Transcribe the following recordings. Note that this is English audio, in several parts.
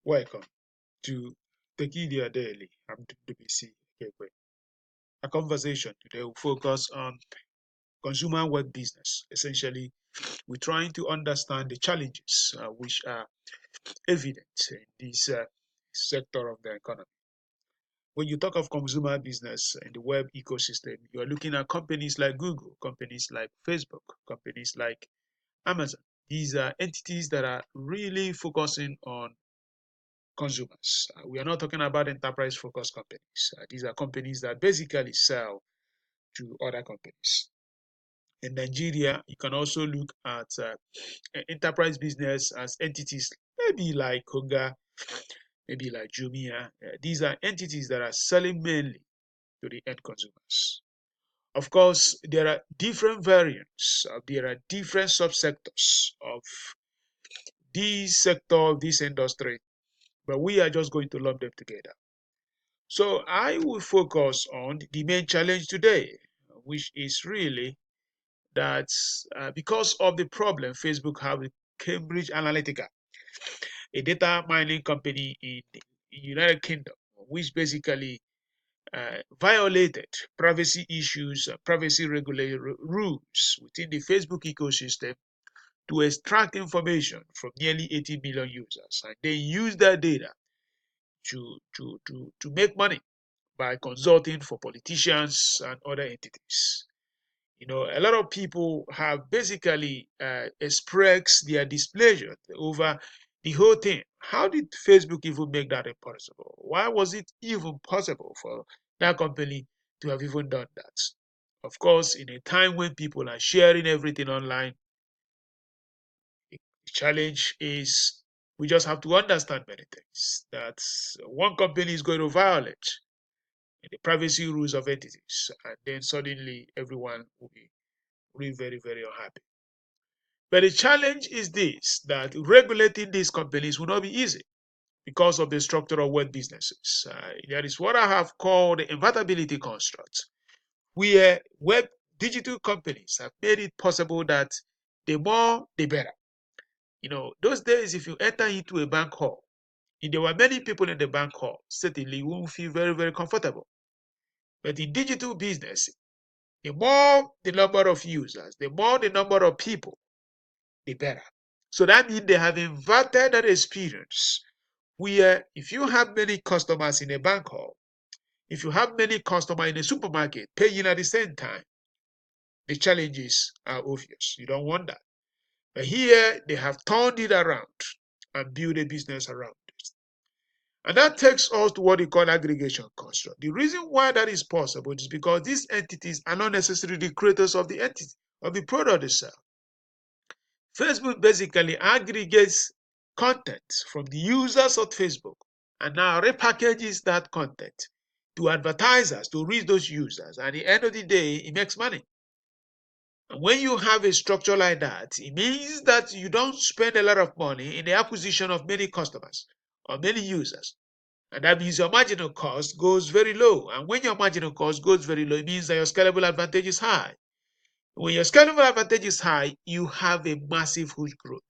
Welcome to Tekedia Daily. I'm Ndubuisi, Ekekwe. Our conversation today will focus on consumer web business. Essentially, we're trying to understand the challenges which are evident in this sector of the economy. When you talk of consumer business in the web ecosystem, you're looking at companies like Google, companies like Facebook, companies like Amazon. These are entities that are really focusing on consumers. We are not talking about enterprise focused companies. These are companies that basically sell to other companies. In Nigeria, you can also look at enterprise business as entities, maybe like Konga, maybe like Jumia. These are entities that are selling mainly to the end consumers. Of course, there are different variants, there are different subsectors of this sector, this industry, but we are just going to lump them together. So I will focus on the main challenge today, which is really that because of the problem Facebook have with Cambridge Analytica, a data mining company in the United Kingdom, which basically violated privacy issues, privacy regulatory rules within the Facebook ecosystem to extract information from nearly 80 million users, and they use that data to make money by consulting for politicians and other entities. A lot of people have basically expressed their displeasure over the whole thing. How did Facebook even make that impossible? Why was it even possible for that company to have even done that? Of course, in a time when people are sharing everything online, the challenge is we just have to understand many things. That one company is going to violate the privacy rules of entities, and then suddenly everyone will be really very, very unhappy. But the challenge is this, that regulating these companies will not be easy because of the structure of web businesses. That is what I have called the invertibility construct, where web digital companies have made it possible that the more, the better. Those days, if you enter into a bank hall, if there were many people in the bank hall, certainly you won't feel very, very comfortable. But in digital business, the more the number of users, the more the number of people, the better. So that means they have inverted that experience where if you have many customers in a bank hall, if you have many customers in a supermarket paying at the same time, the challenges are obvious. You don't want that. But here they have turned it around and built a business around it. And that takes us to what we call aggregation construct. The reason why that is possible is because these entities are not necessarily the creators of the entity, of the product itself. Facebook basically aggregates content from the users of Facebook and now repackages that content to advertisers to reach those users. At the end of the day, it makes money. And when you have a structure like that, it means that you don't spend a lot of money in the acquisition of many customers or many users. And that means your marginal cost goes very low. And when your marginal cost goes very low, it means that your scalable advantage is high. When your scalable advantage is high, you have a massive, huge growth.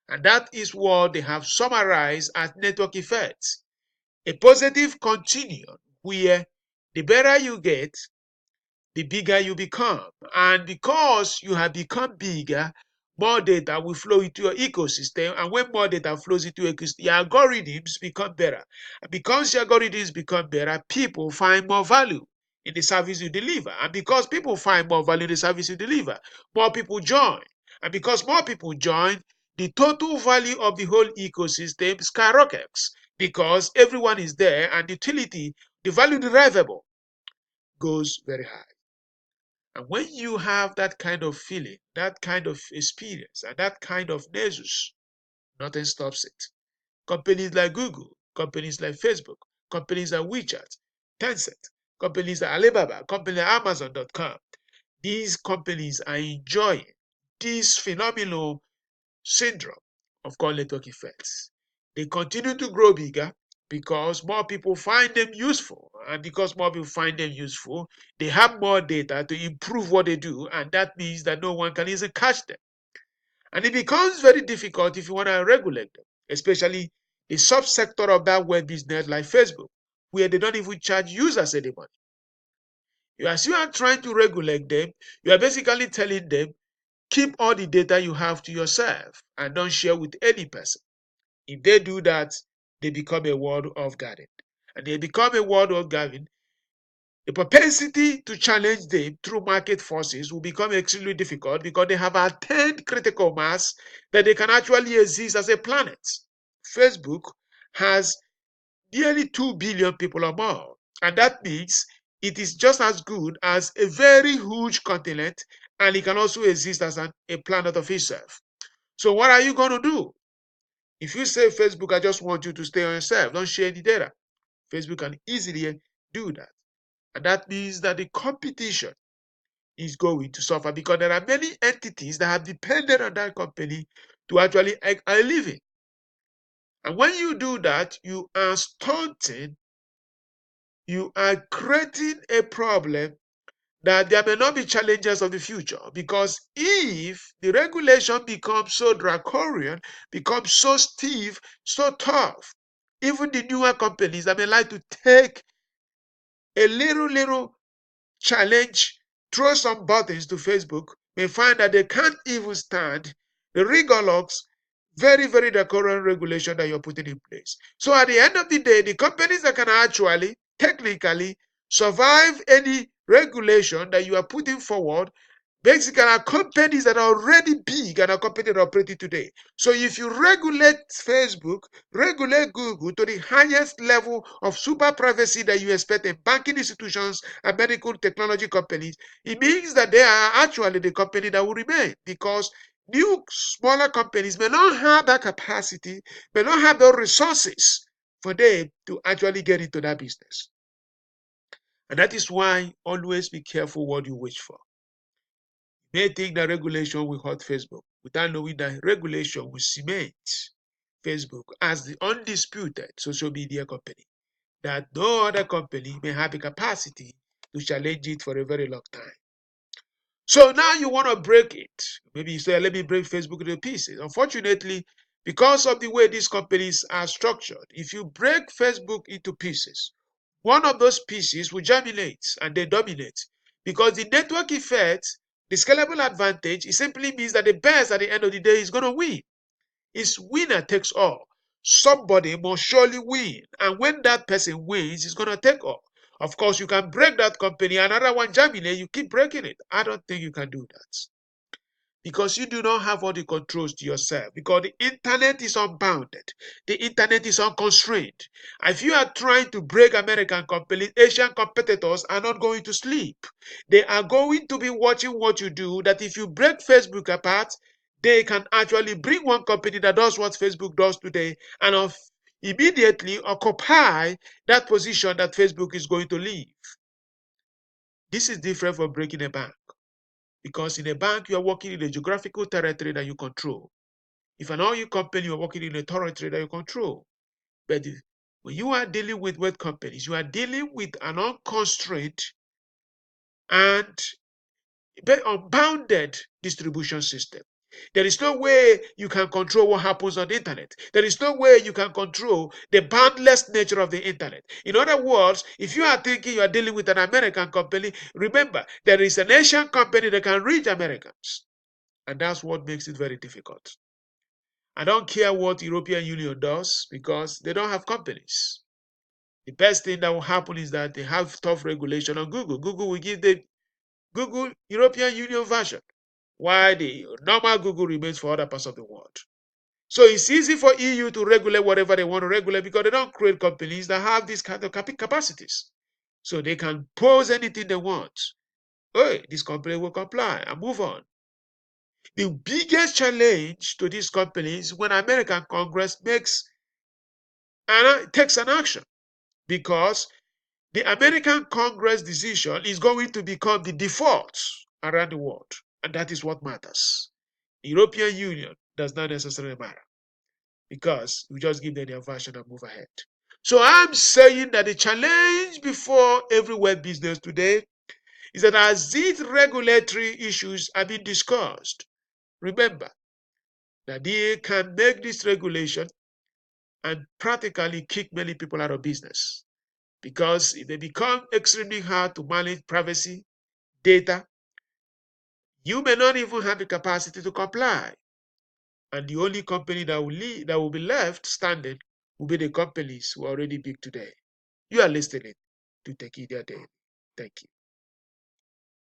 And that is what they have summarized as network effects. A positive continuum where the better you get, the bigger you become. And because you have become bigger, more data will flow into your ecosystem. And when more data flows into your ecosystem, your algorithms become better. And because your algorithms become better, people find more value in the service you deliver. And because people find more value in the service you deliver, more people join. And because more people join, the total value of the whole ecosystem skyrockets because everyone is there and utility, the value derivable goes very high. And when you have that kind of feeling, that kind of experience, and that kind of nexus, nothing stops it. Companies like Google, companies like Facebook, companies like WeChat, Tencent, companies like Alibaba, companies like Amazon.com, these companies are enjoying this phenomenal syndrome of called network effects. They continue to grow bigger because more people find them useful. And because more people find them useful, they have more data to improve what they do. And that means that no one can easily catch them. And it becomes very difficult if you want to regulate them, especially a subsector of that web business like Facebook, where they don't even charge users any money. As you are trying to regulate them, you are basically telling them, keep all the data you have to yourself and don't share with any person. If they do that, they become a walled off garden. And they become a walled off garden, the propensity to challenge them through market forces will become extremely difficult because they have attained critical mass that they can actually exist as a planet. Facebook has nearly 2 billion people or more, and that means it is just as good as a very huge continent, and it can also exist as a planet of itself. So what are you going to do? If you say, Facebook, I just want you to stay on yourself, don't share any data, Facebook can easily do that. And that means that the competition is going to suffer because there are many entities that have depended on that company to actually make a living. And when you do that, you are stunting, you are creating a problem that there may not be challenges of the future. Because if the regulation becomes so draconian, becomes so stiff, so tough, even the newer companies that may like to take a little challenge, throw some buttons to Facebook, may find that they can't even stand the rigorous, very draconian regulation that you're putting in place. So at the end of the day, the companies that can actually, technically, survive any regulation that you are putting forward basically are companies that are already big and are companies that are operating today. So if you regulate Facebook, regulate Google to the highest level of super privacy that you expect in banking institutions and medical technology companies, it means that they are actually the company that will remain, because new smaller companies may not have that capacity, may not have the resources for them to actually get into that business. And that is why always be careful what you wish for. You may think that regulation will hurt Facebook without knowing that regulation will cement Facebook as the undisputed social media company that no other company may have the capacity to challenge it for a very long time. So now you want to break it. Maybe you say, let me break Facebook into pieces. Unfortunately, because of the way these companies are structured, if you break Facebook into pieces, one of those pieces will germinate and they dominate. Because the network effect, the scalable advantage, it simply means that the best at the end of the day is going to win. It's winner takes all. Somebody must surely win. And when that person wins, it's going to take all. Of course, you can break that company, another one germinate, you keep breaking it. I don't think you can do that, because you do not have all the controls to yourself, because the internet is unbounded, the internet is unconstrained. If you are trying to break American companies, Asian competitors are not going to sleep. They are going to be watching what you do, that if you break Facebook apart, they can actually bring one company that does what Facebook does today and immediately occupy that position that Facebook is going to leave. This is different from breaking a bank. Because in a bank, you are working in a geographical territory that you control. If an oil company, you are working in a territory that you control. But when you are dealing with web companies, you are dealing with an unconstrained and unbounded distribution system. There is no way you can control what happens on the internet. There is no way you can control the boundless nature of the internet. In other words, if you are thinking you are dealing with an American company, remember, there is an Asian company that can reach Americans. And that's what makes it very difficult. I don't care what European Union does, because they don't have companies. The best thing that will happen is that they have tough regulation on Google. Google will give the Google European Union version, while the normal Google remains for other parts of the world. So it's easy for EU to regulate whatever they want to regulate, because they don't create companies that have these kind of capacities. So they can pose anything they want. Hey, this company will comply and move on. The biggest challenge to these companies when American Congress takes an action, because the American Congress decision is going to become the default around the world, and that is what matters. The European Union does not necessarily matter, because we just give them their version and move ahead. So I'm saying that the challenge before every web business today is that as these regulatory issues are being discussed, remember that they can make this regulation and practically kick many people out of business. Because if they become extremely hard to manage privacy data, you may not even have the capacity to comply. And the only company that will be left standing will be the companies who are already big today. You are listening to Tekedia Daily. Thank you.